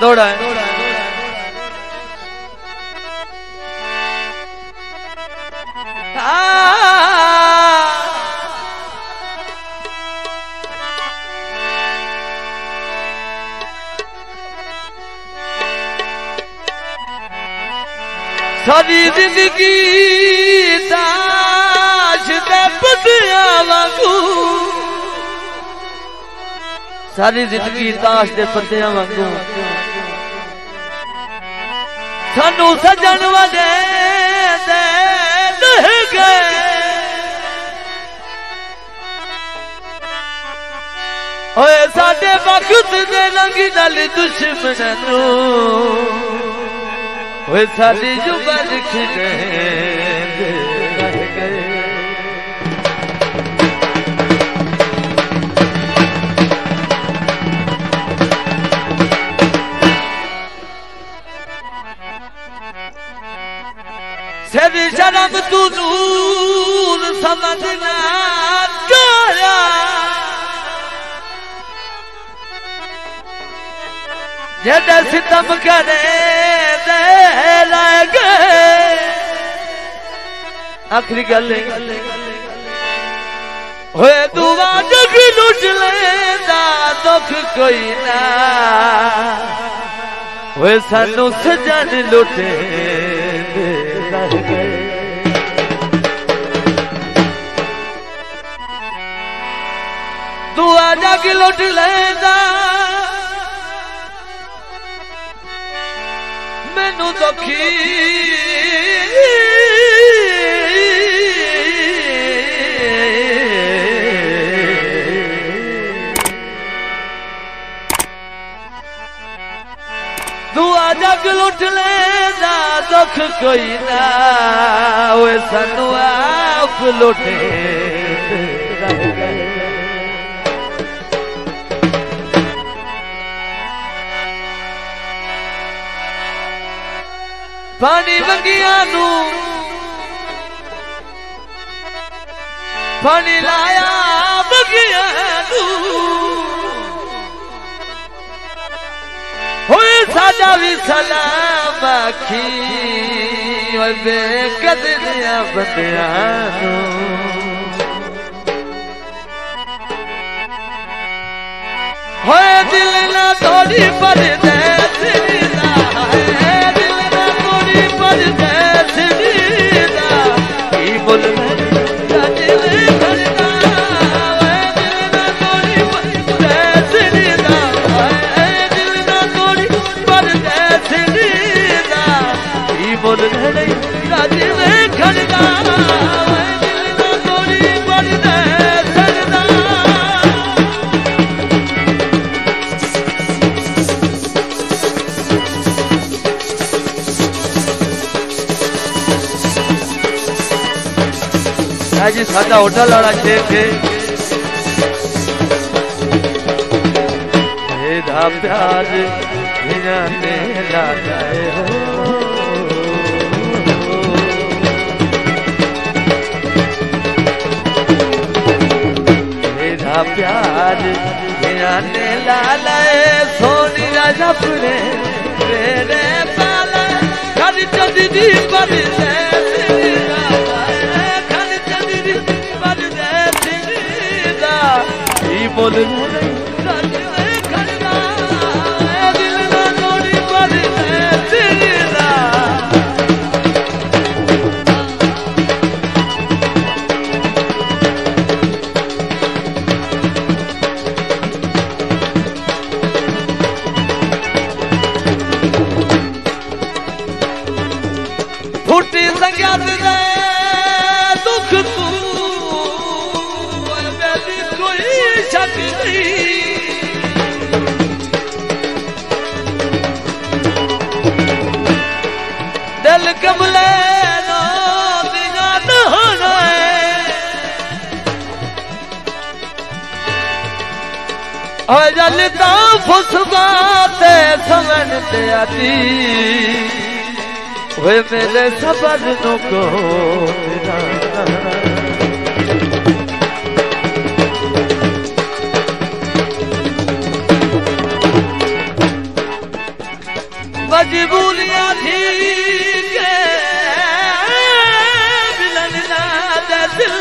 दौड़ा है सारी जिंदगी ताश दे पत्तियां वांगू सारी जिंदगी ताश दे पत्तियां वांगू सानू सजन वाले दे गए ओए साडे वक्त दे लंगी नाल दुश्मनां नूं ओए साडी जुबान खिले रह गए सेदी शर्म तू नूर समझना चाया जेड़े सितम करे आखिरी गल होए दुआ जग लुट लेंदा दुख कोई ना होए सानू सजन लुटे रह गए दुआ जग लुट लेंदा मैनू दुखी दुआ जग लुट लेंदा दुख कोई ना ओए सानू आप लुटे पानी मंगिया नू पानी लाया मंगिया नू होए साडा भी सलाम आखी बेकदरिया बंदिया नू होए दिल ना तोड़ी परदेस जी सादा होटल वाला शेख है मेरा प्यार ने लाए मेरा प्यार ने लाए सोनी राजा पुरे मेरे पाला घर चंदी पर बोल दिल ना तोड़ी पर फुटी संज्ञात दुख तू शक नहीं दिल कमले नो दिना होना है जलता फुसबाते समन ते आती वे मेरे सबर नो को दिल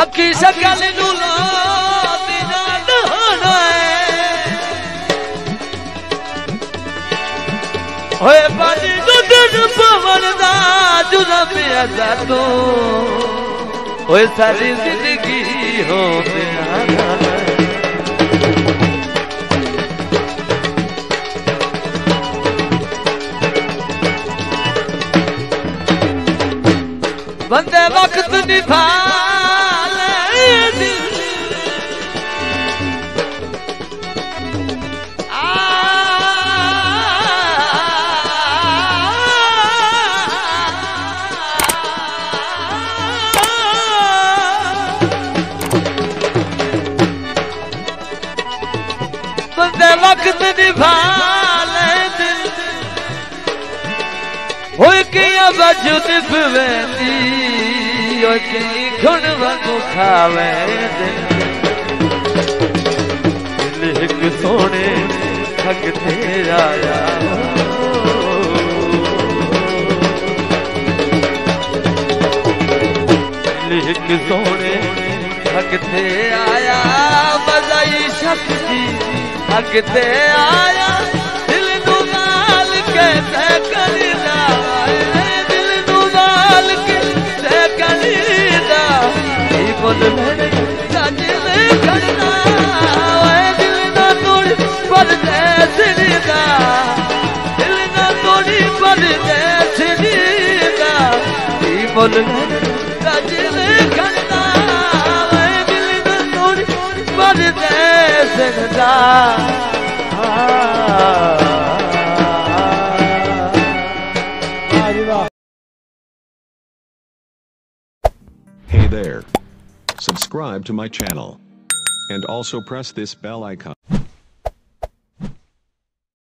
अखी शकल नूला बिना नहाना होए पानी दुधन पवन दा जुदा पिया तू होए सारी जिंदगी हो बिना बंदे वक्त निभा ले दिल बंदे वक्त निभा ले दिल होए किया वजूद बवेंदी होए कि घुन वांगू खावे दिल एक सोने ठग तेरा आया दिल एक सोने ठग ते आया मज़ाई शक जी ठग ते आया दिल नू गाल के तै करीदा दिल नू गाल के तै करीदा बोल मेरे सज में खड़ना दिल ना तोड़ी पर देसनीदा दिल ना तोड़ी पर देसनीदा बोल मेरे सज में खड़ना दिल ना तोड़ी पर देसनीदा Hey there. Subscribe to my channel. And also press this bell icon.